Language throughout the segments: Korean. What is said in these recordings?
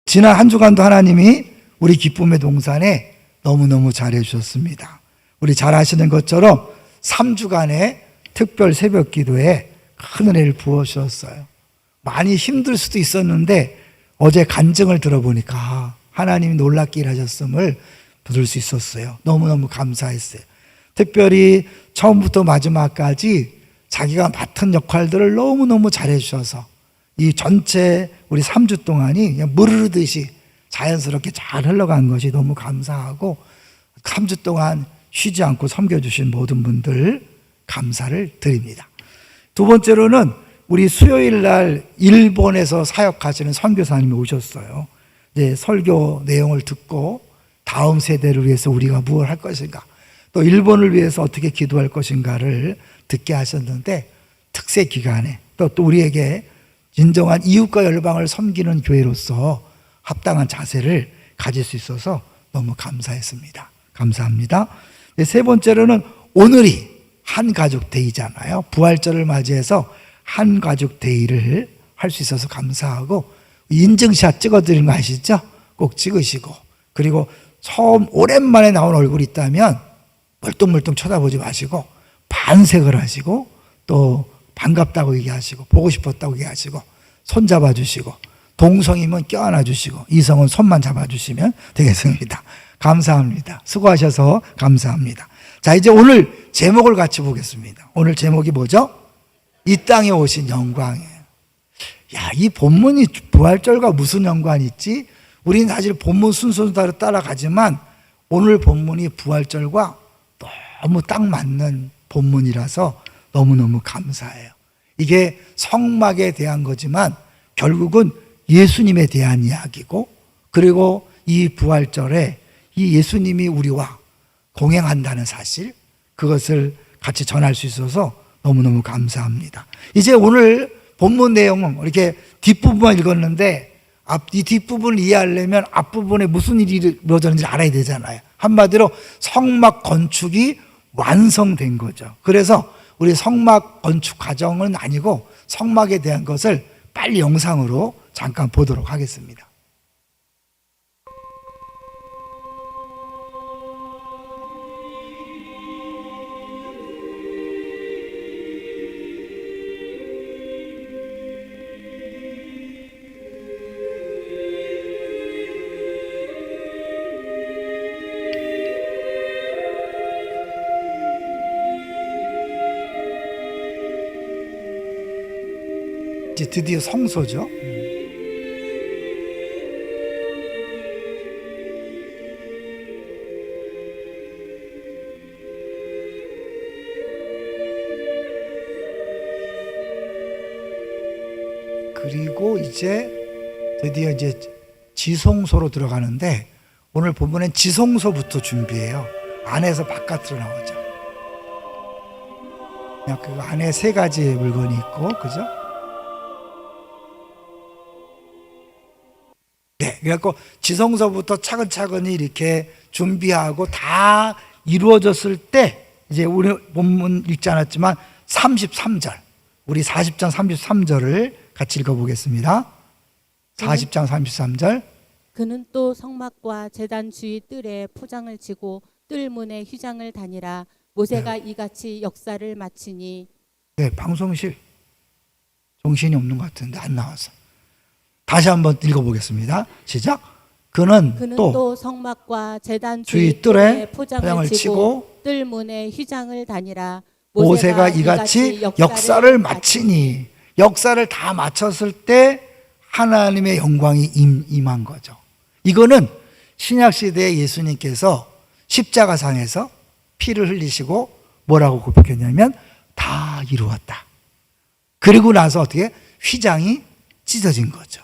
지난 한 주간도 하나님이 우리 기쁨의 동산에 너무너무 잘해주셨습니다. 우리 잘 아시는 것처럼 3주간의 특별 새벽 기도에 큰 은혜를 부어주셨어요. 많이 힘들 수도 있었는데 어제 간증을 들어보니까 하나님이 놀랍게 일하셨음을 들을 수 있었어요. 너무너무 감사했어요. 특별히 처음부터 마지막까지 자기가 맡은 역할들을 너무너무 잘해주셔서 이 전체 우리 3주 동안이 그냥 물 흐르듯이 자연스럽게 잘 흘러간 것이 너무 감사하고 3주 동안 쉬지 않고 섬겨주신 모든 분들 감사를 드립니다. 두 번째로는 우리 수요일 날 일본에서 사역하시는 선교사님이 오셨어요. 이제 설교 내용을 듣고 다음 세대를 위해서 우리가 무엇을 할 것인가, 또 일본을 위해서 어떻게 기도할 것인가를 듣게 하셨는데, 특세 기간에 또 우리에게 진정한 이웃과 열방을 섬기는 교회로서 합당한 자세를 가질 수 있어서 너무 감사했습니다. 감사합니다. 세 번째로는 오늘이 한가족 데이잖아요. 부활절을 맞이해서 한가족 데이를 할 수 있어서 감사하고, 인증샷 찍어드리는 거 아시죠? 꼭 찍으시고, 그리고 처음 오랜만에 나온 얼굴이 있다면 멀뚱멀뚱 쳐다보지 마시고 반색을 하시고, 또 반갑다고 얘기하시고 보고 싶었다고 얘기하시고 손 잡아주시고, 동성이면 껴안아 주시고 이성은 손만 잡아주시면 되겠습니다. 감사합니다. 수고하셔서 감사합니다. 자, 이제 오늘 제목을 같이 보겠습니다. 오늘 제목이 뭐죠? 이 땅에 오신 영광이에요. 야, 이 본문이 부활절과 무슨 연관이 있지? 우리는 사실 본문 순서대로 따라가지만 오늘 본문이 부활절과 너무 딱 맞는 본문이라서 너무너무 감사해요. 이게 성막에 대한 거지만 결국은 예수님에 대한 이야기고, 그리고 이 부활절에 이 예수님이 우리와 공행한다는 사실, 그것을 같이 전할 수 있어서 너무너무 감사합니다. 이제 오늘 본문 내용은 이렇게 뒷부분만 읽었는데, 이 뒷부분을 이해하려면 앞부분에 무슨 일이 이루어졌는지 알아야 되잖아요. 한마디로 성막 건축이 완성된 거죠. 그래서 우리 성막 건축 과정은 아니고 성막에 대한 것을 빨리 영상으로 잠깐 보도록 하겠습니다. 이제 드디어 성소죠. 그리고 이제 드디어 이제 지성소로 들어가는데, 오늘 본문엔 지성소부터 준비해요. 안에서 바깥으로 나오죠. 그냥 그 안에 세 가지 물건이 있고, 그죠? 네, 그래갖고 지성소부터 차근차근히 이렇게 준비하고 다 이루어졌을 때, 이제 우리 본문 읽지 않았지만 33절, 우리 40장 33절을 같이 읽어보겠습니다. 40장 33절. 그는 또 성막과 제단 주위 뜰에 포장을 치고 뜰 문에 휘장을 다니라. 모세가 이같이 역사를 마치니. 네, 방송실 정신이 없는 것 같은데 안 나와서 다시 한번 읽어보겠습니다. 시작. 그는 또 성막과 제단 주위 뜰에 포장을 치고 뜰 문에 휘장을 다니라. 모세가 이같이 역사를 마치니. 역사를 다 마쳤을 때 하나님의 영광이 임한 거죠. 이거는 신약시대에 예수님께서 십자가상에서 피를 흘리시고 뭐라고 고백했냐면 다 이루었다. 그리고 나서 어떻게 휘장이 찢어진 거죠.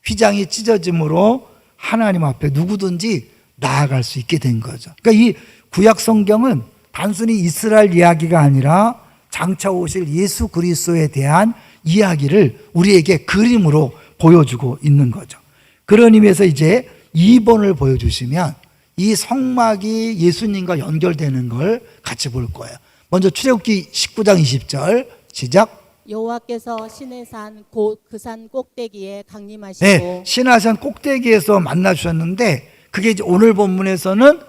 휘장이 찢어짐으로 하나님 앞에 누구든지 나아갈 수 있게 된 거죠. 그러니까 이 구약 성경은 단순히 이스라엘 이야기가 아니라 장차 오실 예수 그리스도에 대한 이야기를 우리에게 그림으로 보여주고 있는 거죠. 그런 의미에서 이제 2번을 보여주시면 이 성막이 예수님과 연결되는 걸 같이 볼 거예요. 먼저 출애굽기 19장 20절 시작. 여호와께서 시내산 곧 그 산 꼭대기에 강림하시고 네, 시내산 꼭대기에서 만나 주셨는데 그게 이제 오늘 본문에서는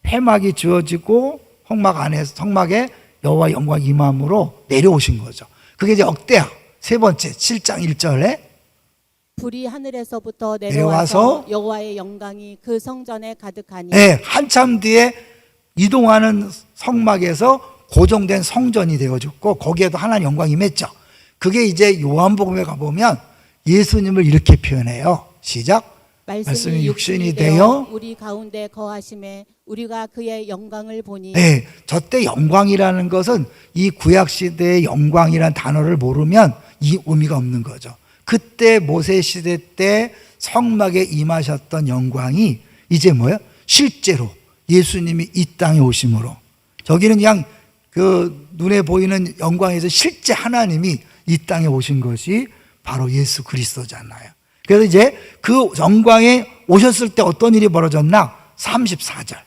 회막이 지어지고 성막에 여호와 영광이 임함으로 내려오신 거죠. 그게 이제 억대야 세 번째 7장 1절에 불이 하늘에서부터 내려와서 내려와서 여호와의 영광이 그 성전에 가득하니 네, 한참 뒤에 이동하는 성막에서 고정된 성전이 되어졌고 거기에도 하나님 영광이 임했죠. 그게 이제 요한복음에 가보면 예수님을 이렇게 표현해요. 시작. 말씀이 육신이 되어 우리 가운데 거하심에 우리가 그의 영광을 보니 네, 저때 영광이라는 것은 이 구약시대의 영광이라는 단어를 모르면 이 의미가 없는 거죠. 그때 모세시대 때 성막에 임하셨던 영광이 이제 뭐예요? 실제로 예수님이 이 땅에 오심으로 저기는 그냥 그 눈에 보이는 영광에서 실제 하나님이 이 땅에 오신 것이 바로 예수 그리스도잖아요. 그래서 이제 그 영광에 오셨을 때 어떤 일이 벌어졌나? 34절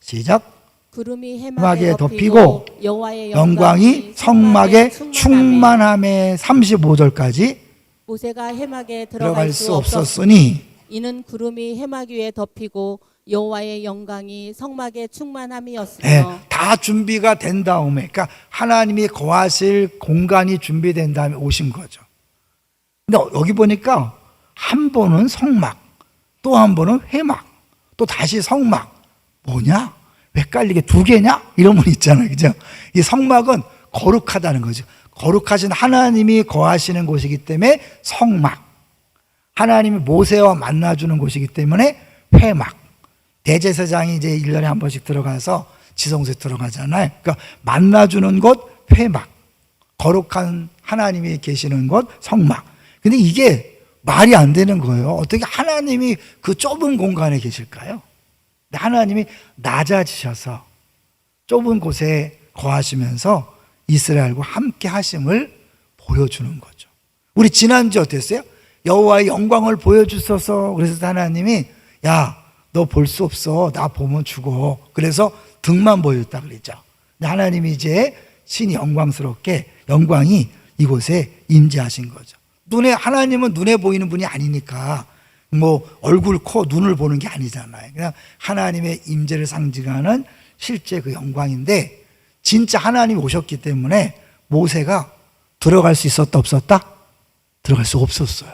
시작. 구름이 해막에 해막에 덮이고 덮이고 여호와의 영광이 성막에 충만함에 35절까지 모세가 해막에 들어갈 수 없었으니 이는 구름이 해막 위에 덮이고 여호와의 영광이 성막에 충만함이었으며 네, 다 준비가 된 다음에 그러니까 하나님이 거하실 공간이 준비된 다음에 오신 거죠. 근데 여기 보니까 한 번은 성막, 또 한 번은 회막, 또 다시 성막. 뭐냐? 헷갈리게 두 개냐? 이런 분 있잖아요. 그죠? 이 성막은 거룩하다는 거죠. 거룩하신 하나님이 거하시는 곳이기 때문에 성막. 하나님이 모세와 만나주는 곳이기 때문에 회막. 대제사장이 이제 1년에 한 번씩 들어가서 지성소에 들어가잖아요. 그러니까 만나주는 곳 회막. 거룩한 하나님이 계시는 곳 성막. 근데 이게 말이 안 되는 거예요. 어떻게 하나님이 그 좁은 공간에 계실까요? 하나님이 낮아지셔서 좁은 곳에 거하시면서 이스라엘과 함께 하심을 보여주는 거죠. 우리 지난주 어땠어요? 여호와의 영광을 보여주셔서 그래서 하나님이 야, 너 볼 수 없어. 나 보면 죽어. 그래서 등만 보여줬다 그랬죠. 근데 하나님이 이제 신이 영광이 이곳에 임재하신 거죠. 하나님은 눈에 보이는 분이 아니니까 뭐 얼굴, 코, 눈을 보는 게 아니잖아요. 그냥 하나님의 임재를 상징하는 실제 그 영광인데 진짜 하나님이 오셨기 때문에 모세가 들어갈 수 있었다 없었다? 들어갈 수 없었어요.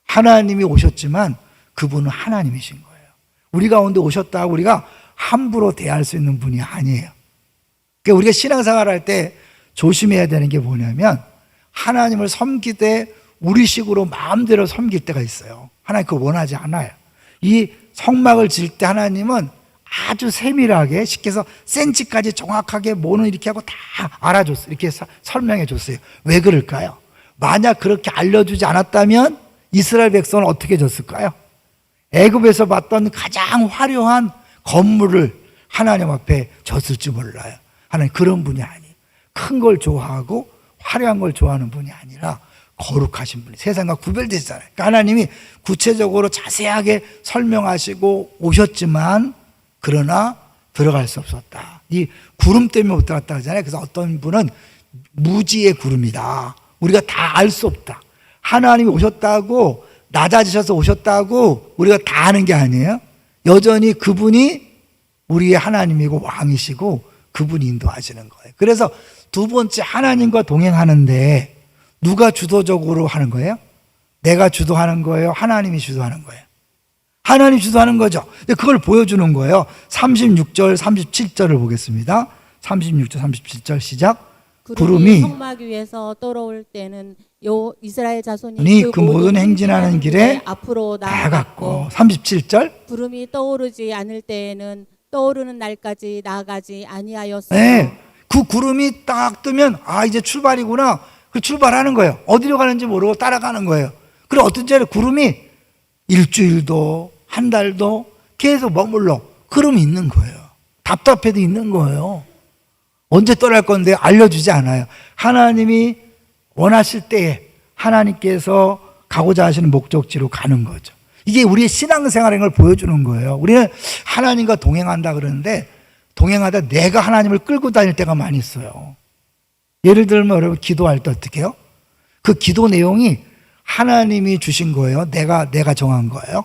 하나님이 오셨지만 그분은 하나님이신 거예요. 우리 가운데 오셨다고 우리가 함부로 대할 수 있는 분이 아니에요. 그러니까 우리가 신앙생활 할 때 조심해야 되는 게 뭐냐면 하나님을 섬기되 우리식으로 마음대로 섬길 때가 있어요. 하나님 그거 원하지 않아요. 이 성막을 질 때 하나님은 아주 세밀하게 쉽게 해서 센치까지 정확하게 뭐는 이렇게 하고 다 알아줬어요. 이렇게 설명해 줬어요. 왜 그럴까요? 만약 그렇게 알려주지 않았다면 이스라엘 백성은 어떻게 졌을까요? 애굽에서 봤던 가장 화려한 건물을 하나님 앞에 졌을지 몰라요. 하나님 그런 분이 아니에요. 큰 걸 좋아하고 화려한 걸 좋아하는 분이 아니라 거룩하신 분이 세상과 구별되시잖아요. 그러니까 하나님이 구체적으로 자세하게 설명하시고 오셨지만 그러나 들어갈 수 없었다. 이 구름 때문에 못 들어갔다 하잖아요. 그래서 어떤 분은 무지의 구름이다. 우리가 다 알 수 없다. 하나님이 오셨다고 낮아지셔서 오셨다고 우리가 다 아는 게 아니에요. 여전히 그분이 우리의 하나님이고 왕이시고 그분이 인도하시는 거예요. 그래서 두 번째 하나님과 동행하는데 누가 주도적으로 하는 거예요? 내가 주도하는 거예요? 하나님이 주도하는 거예요? 하나님이 주도하는 거죠. 근데 그걸 보여주는 거예요. 36절, 37절을 보겠습니다. 36절, 37절 시작. 구름이 성막 위에서 떨어올 때는 이스라엘 자손이 그 모든 행진하는 길에 앞으로 나아갔고 37절 구름이 떠오르지 않을 때에는 떠오르는 날까지 나아가지 아니하였어요. 네, 그 구름이 딱 뜨면 이제 출발이구나. 그 출발하는 거예요. 어디로 가는지 모르고 따라가는 거예요. 그리고 어떤 때는 구름이 일주일도 한 달도 계속 머물러 구름이 있는 거예요. 답답해도 있는 거예요. 언제 떠날 건데 알려주지 않아요. 하나님이 원하실 때에 하나님께서 가고자 하시는 목적지로 가는 거죠. 이게 우리의 신앙생활인 걸 보여주는 거예요. 우리는 하나님과 동행한다 그러는데 동행하다 내가 하나님을 끌고 다닐 때가 많이 있어요. 예를 들면 여러분 기도할 때 어떻게 해요? 그 기도 내용이 하나님이 주신 거예요? 내가 정한 거예요?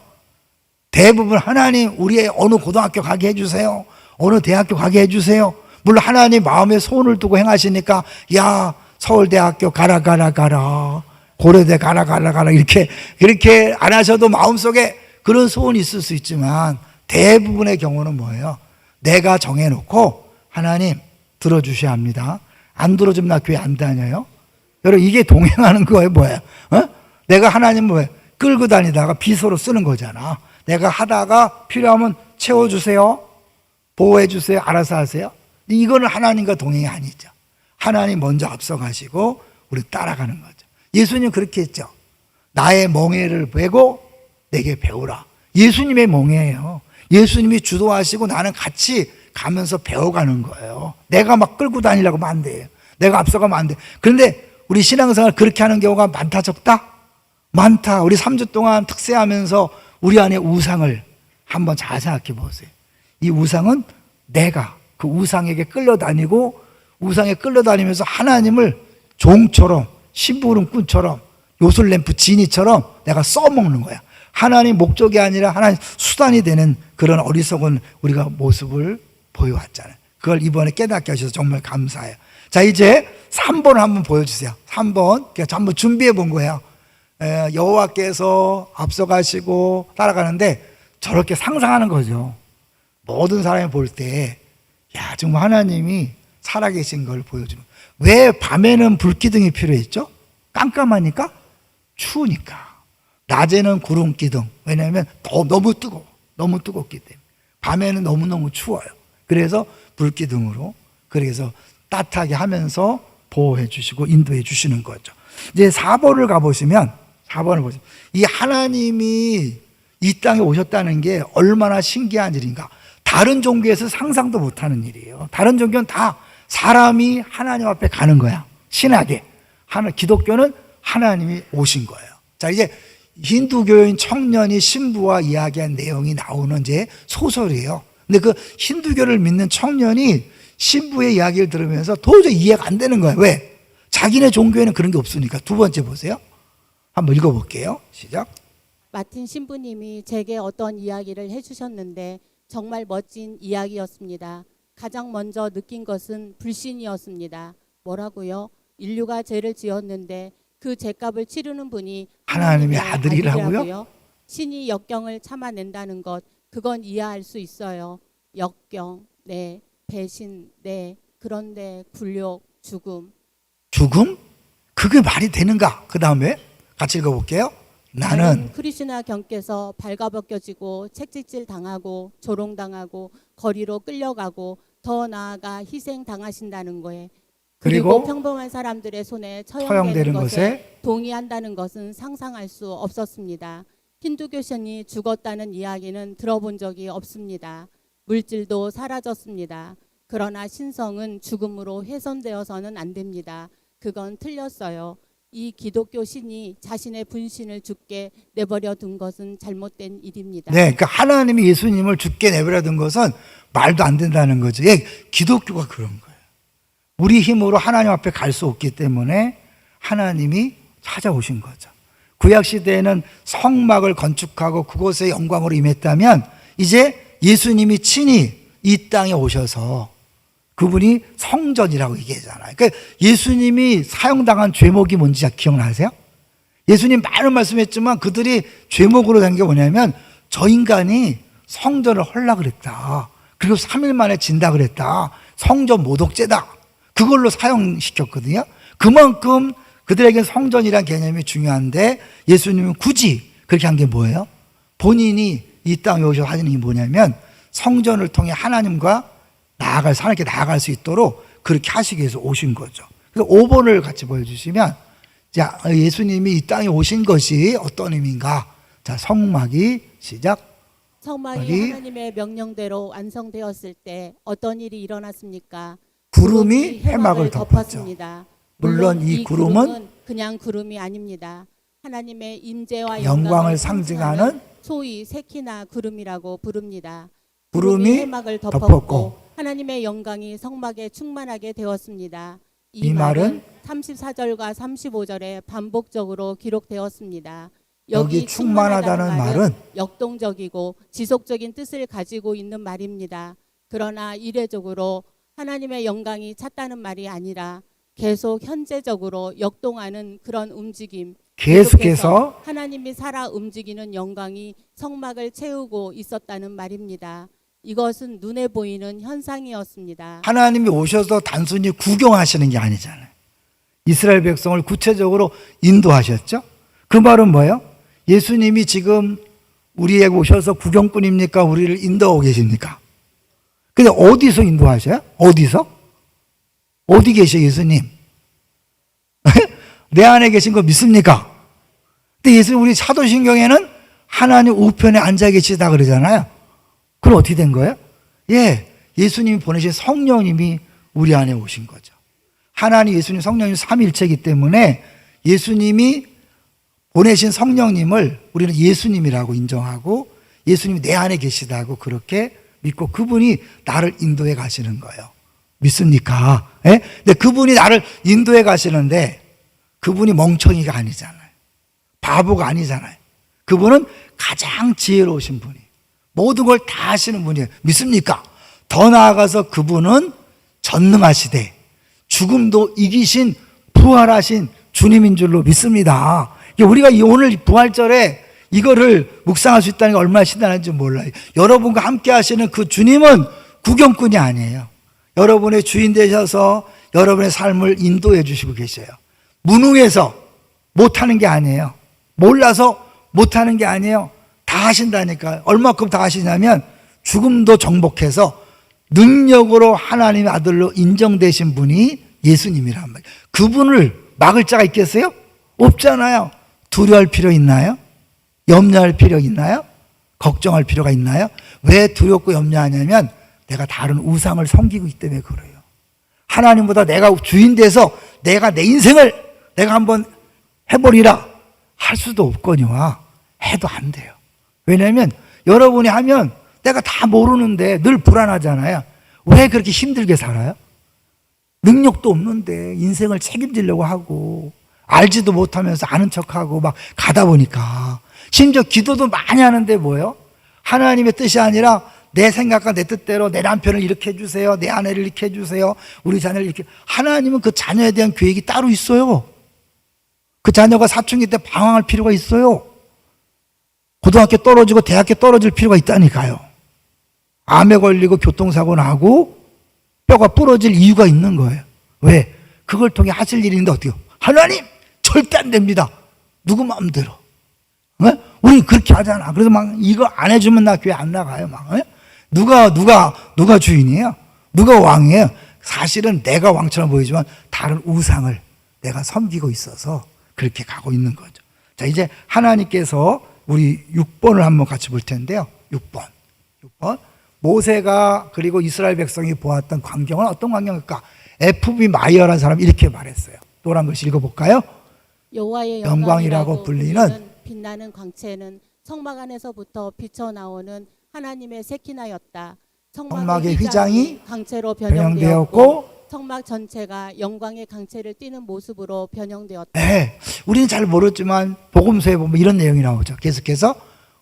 대부분 하나님 우리의 어느 고등학교 가게 해주세요. 어느 대학교 가게 해주세요. 물론 하나님 마음에 소원을 두고 행하시니까 야 서울대학교 가라 고려대 가라 이렇게 그렇게 안 하셔도 마음속에 그런 소원이 있을 수 있지만 대부분의 경우는 뭐예요? 내가 정해놓고 하나님 들어주셔야 합니다. 안 들어주면 나 교회 안 다녀요. 여러분 이게 동행하는 거예요. 뭐예요? 내가 하나님 뭐예요? 끌고 다니다가 비서로 쓰는 거잖아. 내가 하다가 필요하면 채워주세요. 보호해주세요. 알아서 하세요. 이거는 하나님과 동행이 아니죠. 하나님 먼저 앞서가시고 우리 따라가는 거죠. 예수님 그렇게 했죠. 나의 멍에를 베고 내게 배우라. 예수님의 멍에예요. 예수님이 주도하시고 나는 같이 가면서 배워가는 거예요. 내가 막 끌고 다니려고 하면 안 돼요. 내가 앞서가면 안 돼. 그런데 우리 신앙생활 그렇게 하는 경우가 많다 적다? 많다. 우리 3주 동안 특세하면서 우리 안에 우상을 한번 잘 생각해 보세요. 이 우상은 내가 그 우상에게 끌려다니고 우상에 끌려다니면서 하나님을 종처럼 심부름꾼처럼 요술램프 지니처럼 내가 써먹는 거야. 하나님 목적이 아니라 하나님 수단이 되는 그런 어리석은 우리가 모습을 보여왔잖아요. 그걸 이번에 깨닫게 하셔서 정말 감사해요. 자, 이제 3번을 한번 보여주세요. 3번 한번 준비해 본 거예요. 여호와께서 앞서가시고 따라가는데 저렇게 상상하는 거죠. 모든 사람이 볼 때 야, 정말 하나님이 살아계신 걸 보여주는. 왜 밤에는 불기둥이 필요했죠? 깜깜하니까? 추우니까. 낮에는 구름기둥. 왜냐하면 너무 뜨겁기 때문에. 밤에는 너무너무 추워요. 그래서 불기둥으로 그래서 따뜻하게 하면서 보호해 주시고 인도해 주시는 거죠. 이제 4번을 가보시면 4번을 보시면 이 하나님이 이 땅에 오셨다는 게 얼마나 신기한 일인가. 다른 종교에서 상상도 못하는 일이에요. 다른 종교는 다 사람이 하나님 앞에 가는 거야. 신하게. 기독교는 하나님이 오신 거예요. 자, 이제 힌두교인 청년이 신부와 이야기한 내용이 나오는 이제 소설이에요. 근데 그 힌두교를 믿는 청년이 신부의 이야기를 들으면서 도저히 이해가 안 되는 거예요. 왜? 자기네 종교에는 그런 게 없으니까. 두 번째 보세요. 한번 읽어볼게요. 시작. 마틴 신부님이 제게 어떤 이야기를 해주셨는데 정말 멋진 이야기였습니다. 가장 먼저 느낀 것은 불신이었습니다. 뭐라고요? 인류가 죄를 지었는데 그 죄값을 치르는 분이 하나님의 아들이라고요? 신이 역경을 참아낸다는 것, 그건 이해할 수 있어요. 역경, 네. 배신, 네. 그런데 굴욕, 죽음. 죽음? 그게 말이 되는가? 그 다음에 같이 읽어볼게요. 나는 크리스나 경께서 발가벗겨지고 채찍질 당하고 조롱당하고 거리로 끌려가고 더 나아가 희생 당하신다는 거에 그리고 평범한 사람들의 손에 처형되는 것에 동의한다는 것은 상상할 수 없었습니다. 힌두교 신이 죽었다는 이야기는 들어본 적이 없습니다. 물질도 사라졌습니다. 그러나 신성은 죽음으로 훼손되어서는 안 됩니다. 그건 틀렸어요. 이 기독교 신이 자신의 분신을 죽게 내버려 둔 것은 잘못된 일입니다. 네, 그러니까 하나님이 예수님을 죽게 내버려 둔 것은 말도 안 된다는 거죠. 예, 기독교가 그런 거예요. 우리 힘으로 하나님 앞에 갈 수 없기 때문에 하나님이 찾아오신 거죠. 구약 시대에는 성막을 건축하고 그곳에 영광으로 임했다면 이제 예수님이 친히 이 땅에 오셔서 그분이 성전이라고 얘기하잖아요. 그러니까 예수님이 사형당한 죄목이 뭔지 기억나세요? 예수님 많은 말씀했지만 그들이 죄목으로 된 게 뭐냐면 저 인간이 성전을 헐라 그랬다. 그리고 3일 만에 진다 그랬다. 성전 모독죄다. 그걸로 사형시켰거든요. 그만큼 그들에게 성전이란 개념이 중요한데 예수님은 굳이 그렇게 한 게 뭐예요? 본인이 이 땅에 오셔서 하시는 게 뭐냐면 성전을 통해 하나님과 하나님께 나아갈 수 있도록 그렇게 하시기 위해서 오신 거죠. 그래서 5번을 같이 보여주시면 자, 예수님이 이 땅에 오신 것이 어떤 의미인가? 자, 성막이 시작. 성막이 하나님의 명령대로 완성되었을 때 어떤 일이 일어났습니까? 구름이 해막을 덮었습니다. 물론 이 구름은 그냥 구름이 아닙니다. 하나님의 임재와 영광을 상징하는 소위 세키나 구름이라고 부릅니다. 구름이 해막을 덮었고 하나님의 영광이 성막에 충만하게 되었습니다. 이 말은 34절과 35절에 반복적으로 기록되었습니다. 여기 충만하다는 말은 역동적이고 지속적인 뜻을 가지고 있는 말입니다. 그러나 이례적으로 하나님의 영광이 찼다는 말이 아니라 계속 현재적으로 역동하는 그런 움직임, 계속해서 하나님이 살아 움직이는 영광이 성막을 채우고 있었다는 말입니다. 이것은 눈에 보이는 현상이었습니다. 하나님이 오셔서 단순히 구경하시는 게 아니잖아요. 이스라엘 백성을 구체적으로 인도하셨죠. 그 말은 뭐예요? 예수님이 지금 우리에게 오셔서 구경꾼입니까? 우리를 인도하고 계십니까? 근데 어디서 인도하셔요? 어디서? 어디 계셔 예수님? 내 안에 계신 거 믿습니까? 근데 예수님 우리 사도신경에는 하나님 우편에 앉아 계시다 그러잖아요. 그럼 어떻게 된 거예요? 예, 예수님이 보내신 성령님이 우리 안에 오신 거죠. 하나님, 예수님, 성령님 삼위일체이기 때문에 예수님이 보내신 성령님을 우리는 예수님이라고 인정하고 예수님이 내 안에 계시다고 그렇게 믿고 그분이 나를 인도해 가시는 거예요. 믿습니까? 예? 근데 그분이 나를 인도해 가시는데 그분이 멍청이가 아니잖아요. 바보가 아니잖아요. 그분은 가장 지혜로우신 분이에요. 모든 걸 다 하시는 분이에요. 믿습니까? 더 나아가서 그분은 전능하시되 죽음도 이기신 부활하신 주님인 줄로 믿습니다. 우리가 오늘 부활절에 이거를 묵상할 수 있다는 게 얼마나 신나는지 몰라요. 여러분과 함께 하시는 그 주님은 구경꾼이 아니에요. 여러분의 주인 되셔서 여러분의 삶을 인도해 주시고 계셔요. 무능해서 못하는 게 아니에요. 몰라서 못하는 게 아니에요. 다 하신다니까요. 얼마큼 다 하시냐면 죽음도 정복해서 능력으로 하나님의 아들로 인정되신 분이 예수님이란 말이에요. 그분을 막을 자가 있겠어요? 없잖아요. 두려워할 필요 있나요? 염려할 필요 있나요? 걱정할 필요가 있나요? 왜 두렵고 염려하냐면 내가 다른 우상을 섬기고 있기 때문에 그래요. 하나님보다 내가 주인 돼서 내가 내 인생을 내가 한번 해보리라 할 수도 없거니와 해도 안 돼요. 왜냐하면 여러분이 하면 내가 다 모르는데 늘 불안하잖아요. 왜 그렇게 힘들게 살아요? 능력도 없는데 인생을 책임지려고 하고 알지도 못하면서 아는 척하고 막 가다 보니까 심지어 기도도 많이 하는데 뭐예요? 하나님의 뜻이 아니라 내 생각과 내 뜻대로 내 남편을 이렇게 해주세요, 내 아내를 이렇게 해주세요, 우리 자녀를 이렇게. 하나님은 그 자녀에 대한 계획이 따로 있어요. 그 자녀가 사춘기 때 방황할 필요가 있어요. 고등학교 떨어지고 대학교 떨어질 필요가 있다니까요. 암에 걸리고 교통사고 나고 뼈가 부러질 이유가 있는 거예요. 왜? 그걸 통해 하실 일인데 어때요? 하나님 절대 안 됩니다. 누구 마음대로. 우리 그렇게 하잖아. 그래서 막 이거 안 해주면 나 교회 안 나가요. 막 누가 주인이에요? 누가 왕이에요? 사실은 내가 왕처럼 보이지만 다른 우상을 내가 섬기고 있어서 그렇게 가고 있는 거죠. 자, 이제 하나님께서 우리 6번을 한번 같이 볼 텐데요. 6번. 모세가 그리고 이스라엘 백성이 보았던 광경은 어떤 광경일까? F.B. 마이어라는 사람이 이렇게 말했어요. 또한 것이 읽어볼까요? 여호와의 영광이라고 불리는 빛나는 광채는 성막 안에서부터 비쳐나오는 하나님의 세키나였다. 성막의 휘장이 광채로 변형되었고 성막 전체가 영광의 광채를 띠는 모습으로 변형되었다. 네, 우리는 잘 모르지만 복음서에 보면 이런 내용이 나오죠. 계속해서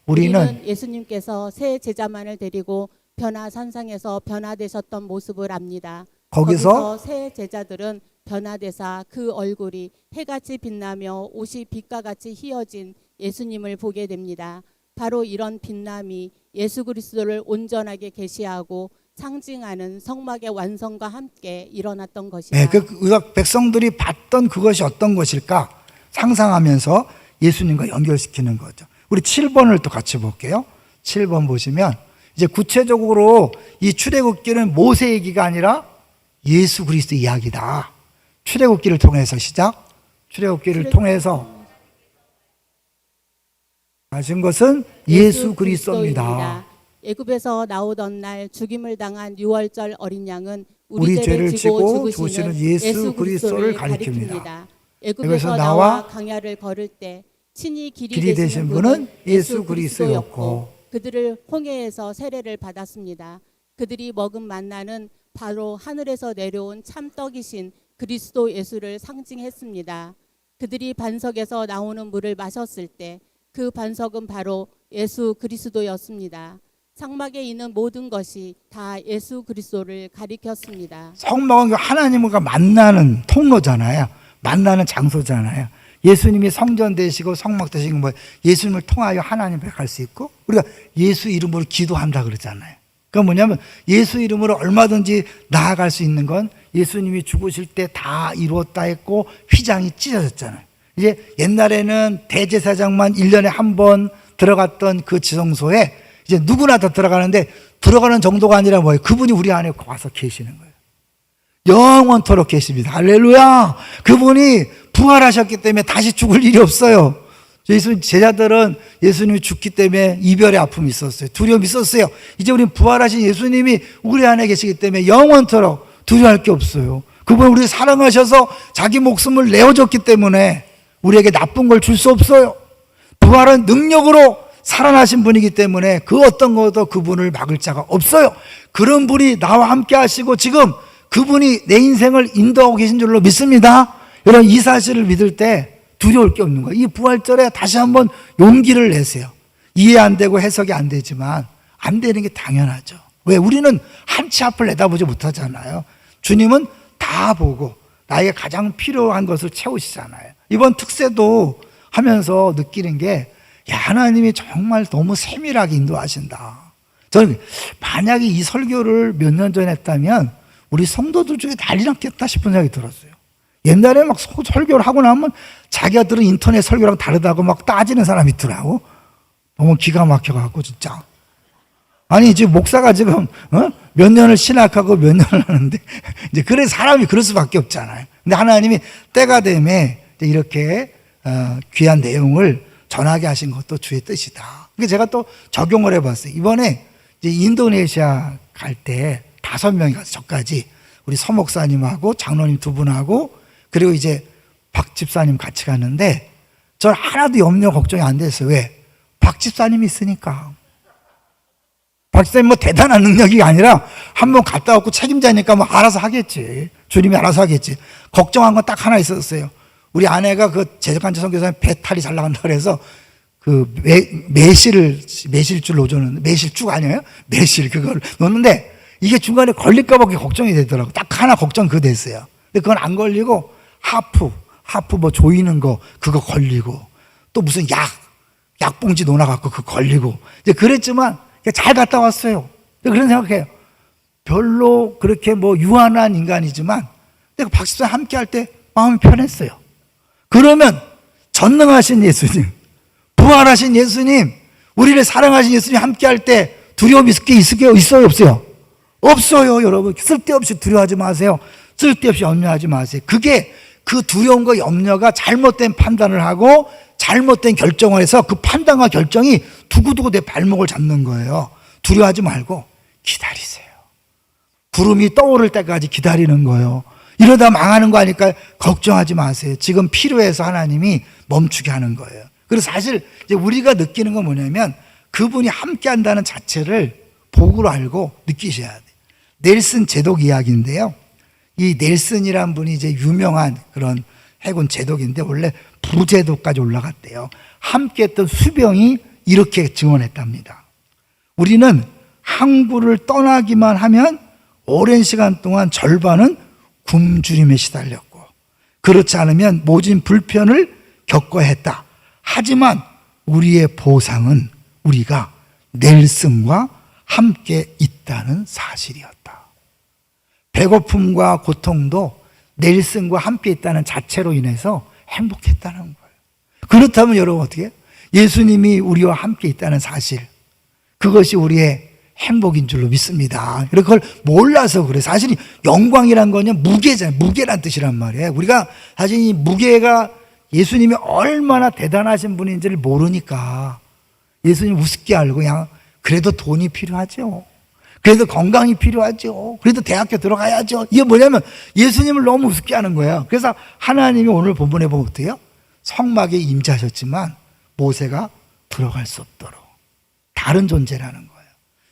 우리는 예수님께서 새 제자만을 데리고 변화산상에서 변화되셨던 모습을 압니다. 거기서 새 제자들은 변화되사 그 얼굴이 해같이 빛나며 옷이 빛과 같이 희어진 예수님을 보게 됩니다. 바로 이런 빛남이 예수 그리스도를 온전하게 계시하고 상징하는 성막의 완성과 함께 일어났던 것이다. 네, 그 백성들이 봤던 그것이 어떤 것일까 상상하면서 예수님과 연결시키는 거죠. 우리 7번을 또 같이 볼게요. 7번 보시면 이제 구체적으로 이 출애굽기는 모세 얘기가 아니라 예수 그리스도 이야기다. 출애굽기를 통해서 출애굽기를 통해서 하신 것은 예수 그리스도입니다. 애굽에서 나오던 날 죽임을 당한 6월절 어린 양은 우리 죄를 지고 죽으시는 예수 그리스도를 가리킵니다. 애굽에서 나와 광야를 걸을 때 친히 길이 되신 분은 예수 그리스도였고 그들을 홍해에서 세례를 받았습니다. 그들이 먹은 만나는 바로 하늘에서 내려온 참떡이신 그리스도 예수를 상징했습니다. 그들이 반석에서 나오는 물을 마셨을 때 그 반석은 바로 예수 그리스도였습니다. 장막에 있는 모든 것이 다 예수 그리스도를 가리켰습니다. 성막은 하나님과 만나는 통로잖아요. 만나는 장소잖아요. 예수님이 성전 되시고 성막 되시고 뭐 예수님을 통하여 하나님 앞에 갈 수 있고, 우리가 예수 이름으로 기도한다 그러잖아요. 그건 뭐냐면 예수 이름으로 얼마든지 나아갈 수 있는 건 예수님이 죽으실 때 다 이루었다 했고 휘장이 찢어졌잖아요. 이제 옛날에는 대제사장만 1년에 한 번 들어갔던 그 지성소에 이제 누구나 다 들어가는데, 들어가는 정도가 아니라 뭐예요? 그분이 우리 안에 와서 계시는 거예요. 영원토록 계십니다. 할렐루야. 그분이 부활하셨기 때문에 다시 죽을 일이 없어요. 예수 제자들은 예수님이 죽기 때문에 이별의 아픔이 있었어요. 두려움이 있었어요. 이제 우리는 부활하신 예수님이 우리 안에 계시기 때문에 영원토록 두려워할 게 없어요. 그분은 우리를 사랑하셔서 자기 목숨을 내어줬기 때문에 우리에게 나쁜 걸 줄 수 없어요. 부활은 능력으로 살아나신 분이기 때문에 그 어떤 것도 그분을 막을 자가 없어요. 그런 분이 나와 함께 하시고 지금 그분이 내 인생을 인도하고 계신 줄로 믿습니다. 여러분, 이 사실을 믿을 때 두려울 게 없는 거예요. 이 부활절에 다시 한번 용기를 내세요. 이해 안 되고 해석이 안 되지만 안 되는 게 당연하죠. 왜? 우리는 한치 앞을 내다보지 못하잖아요. 주님은 다 보고 나에게 가장 필요한 것을 채우시잖아요. 이번 특세도 하면서 느끼는 게, 야, 하나님이 정말 너무 세밀하게 인도하신다. 저는 만약에 이 설교를 몇 년 전에 했다면 우리 성도들 중에 난리 났겠다 싶은 생각이 들었어요. 옛날에 막 설교를 하고 나면 자기들은 인터넷 설교랑 다르다고 막 따지는 사람이 있더라고. 너무 기가 막혀갖고 진짜. 아니 지금 목사가 지금 몇 년을 신학하고 몇 년을 하는데 이제 그래 사람이 그럴 수밖에 없잖아요. 근데 하나님이 때가 되면 이렇게 귀한 내용을 전하게 하신 것도 주의 뜻이다. 그래서 제가 또 적용을 해봤어요. 이번에 이제 인도네시아 갈 때 5명이 가서 저까지 우리 서 목사님하고 장로님 2분하고 그리고 이제 박 집사님 같이 갔는데 전 하나도 염려 걱정이 안 됐어요. 왜? 박 집사님이 있으니까. 박 집사님 뭐 대단한 능력이 아니라 한번 갔다 왔고 책임자니까 뭐 알아서 하겠지. 주님이 알아서 하겠지. 걱정한 건 딱 하나 있었어요. 우리 아내가 그 제적간지 선교사님 배탈이 잘 나간다 그래서 그 매실줄 놓아줬는데, 매실쭉 아니에요? 매실 그걸 놓는데 이게 중간에 걸릴까봐 걱정이 되더라고. 딱 하나 걱정 그거 됐어요. 근데 그건 안 걸리고 하프 뭐 조이는 거 그거 걸리고 또 무슨 약봉지 놓아갖고 그거 걸리고 이제 그랬지만 잘 갔다 왔어요. 그런 생각해요. 별로 그렇게 뭐 유한한 인간이지만 내가 박집사 함께 할 때 마음이 편했어요. 그러면 전능하신 예수님, 부활하신 예수님, 우리를 사랑하신 예수님 함께 할 때 두려움이 있어요? 없어요? 없어요, 여러분. 쓸데없이 두려워하지 마세요. 쓸데없이 염려하지 마세요. 그게 그 두려움과 염려가 잘못된 판단을 하고 잘못된 결정을 해서 그 판단과 결정이 두고두고 내 발목을 잡는 거예요. 두려워하지 말고 기다리세요. 구름이 떠오를 때까지 기다리는 거예요. 이러다 망하는 거 아니까 걱정하지 마세요. 지금 필요해서 하나님이 멈추게 하는 거예요. 그리고 사실 이제 우리가 느끼는 건 뭐냐면 그분이 함께 한다는 자체를 복으로 알고 느끼셔야 돼요. 넬슨 제독 이야기인데요. 이 넬슨이란 분이 이제 유명한 그런 해군 제독인데 원래 부제독까지 올라갔대요. 함께 했던 수병이 이렇게 증언했답니다. 우리는 항구를 떠나기만 하면 오랜 시간 동안 절반은 굶주림에 시달렸고 그렇지 않으면 모진 불편을 겪어야 했다. 하지만 우리의 보상은 우리가 넬슨과 함께 있다는 사실이었다. 배고픔과 고통도 넬슨과 함께 있다는 자체로 인해서 행복했다는 거예요. 그렇다면 여러분 어떻게 해요? 예수님이 우리와 함께 있다는 사실, 그것이 우리의 행복인 줄로 믿습니다. 그걸 몰라서 그래. 사실 영광이란 거는 무게잖아요. 무게란 뜻이란 말이에요. 우리가 사실 이 무게가 예수님이 얼마나 대단하신 분인지를 모르니까 예수님 우습게 알고 그냥 그래도 돈이 필요하죠. 그래도 건강이 필요하죠. 그래도 대학교 들어가야죠. 이게 뭐냐면 예수님을 너무 우습게 하는 거예요. 그래서 하나님이 오늘 본문에 보면 어때요? 성막에 임재하셨지만 모세가 들어갈 수 없도록 다른 존재라는 거예요.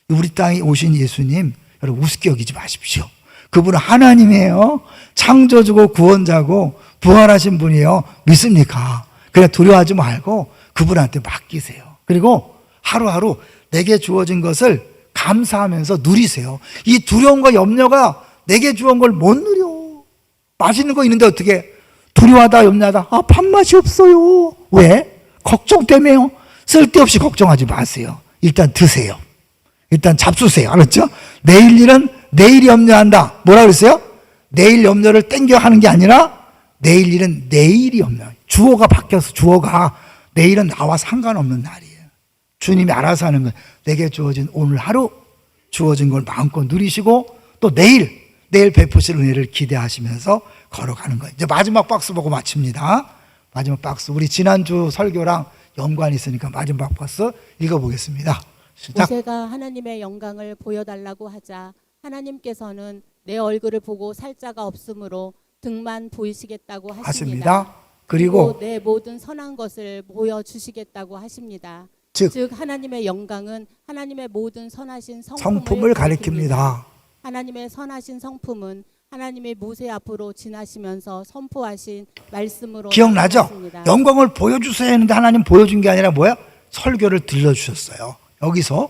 우리 땅에 오신 예수님 여러분 우습게 여기지 마십시오. 그분은 하나님이에요. 창조주고 구원자고 부활하신 분이에요. 믿습니까? 그냥 두려워하지 말고 그분한테 맡기세요. 그리고 하루하루 내게 주어진 것을 감사하면서 누리세요. 이 두려움과 염려가 내게 주어진 걸 못 누려. 맛있는 거 있는데 어떻게 두려워하다 염려하다 밥맛이 없어요. 왜? 걱정 때문에요. 쓸데없이 걱정하지 마세요. 일단 드세요. 일단 잡수세요. 알았죠? 내일 일은 내일이 염려한다. 뭐라 그랬어요? 내일 염려를 땡겨 하는 게 아니라 내일 일은 내일이 염려. 주어가 바뀌어서 주어가 내일은 나와 상관없는 날이에요. 주님이 알아서 하는 거예요. 내게 주어진 오늘 하루 주어진 걸 마음껏 누리시고 또 내일 베푸실 은혜를 기대하시면서 걸어가는 거예요. 이제 마지막 박스 보고 마칩니다. 마지막 박스. 우리 지난주 설교랑 연관이 있으니까 마지막 박스 읽어보겠습니다. 시작. 모세가 하나님의 영광을 보여달라고 하자 하나님께서는 내 얼굴을 보고 살자가 없으므로 등만 보이시겠다고 하십니다. 하십니다. 그리고 내 모든 선한 것을 보여주시겠다고 하십니다. 즉 하나님의 영광은 하나님의 모든 선하신 성품을 가리킵니다. 하나님의 선하신 성품은 하나님의 모세 앞으로 지나시면서 선포하신 말씀으로 기억나죠? 나타났습니다. 영광을 보여주세요 했는데 하나님 보여준 게 아니라 뭐야? 설교를 들려주셨어요. 여기서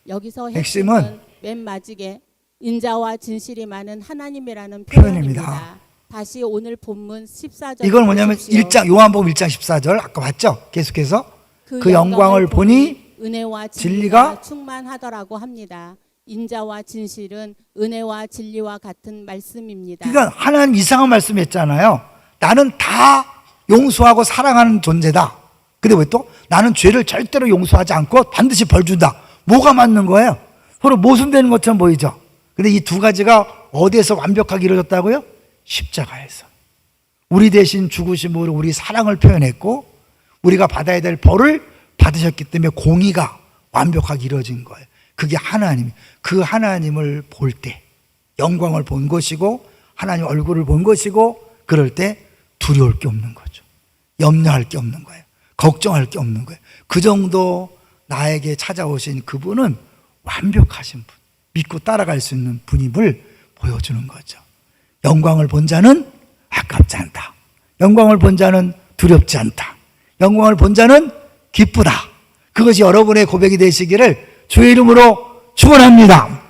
핵심은 핵심은 맨 마지막에 인자와 진실이 많은 하나님이라는 표현입니다. 표현입니다. 다시 오늘 본문 14절 이건 뭐냐면 1장 요한복음 1장 14절 아까 봤죠? 계속해서 그 영광을 보니 은혜와 진리가 진리가 충만하더라고 합니다. 인자와 진실은 은혜와 진리와 같은 말씀입니다. 그러니까 하나님 이상한 말씀했잖아요. 나는 다 용서하고 사랑하는 존재다. 근데 왜 또 나는 죄를 절대로 용서하지 않고 반드시 벌 준다. 뭐가 맞는 거예요? 서로 모순되는 것처럼 보이죠. 근데 이 두 가지가 어디에서 완벽하게 이루어졌다고요? 십자가에서. 우리 대신 죽으심으로 우리 사랑을 표현했고 우리가 받아야 될 벌을 받으셨기 때문에 공의가 완벽하게 이루어진 거예요. 그게 하나님. 그 하나님을 볼 때 영광을 본 것이고 하나님 얼굴을 본 것이고 그럴 때 두려울 게 없는 거죠. 염려할 게 없는 거예요. 걱정할 게 없는 거예요. 그 정도 나에게 찾아오신 그분은 완벽하신 분, 믿고 따라갈 수 있는 분임을 보여주는 거죠. 영광을 본 자는 아깝지 않다. 영광을 본 자는 두렵지 않다. 영광을 본 자는 기쁘다. 그것이 여러분의 고백이 되시기를 주의 이름으로 축원합니다.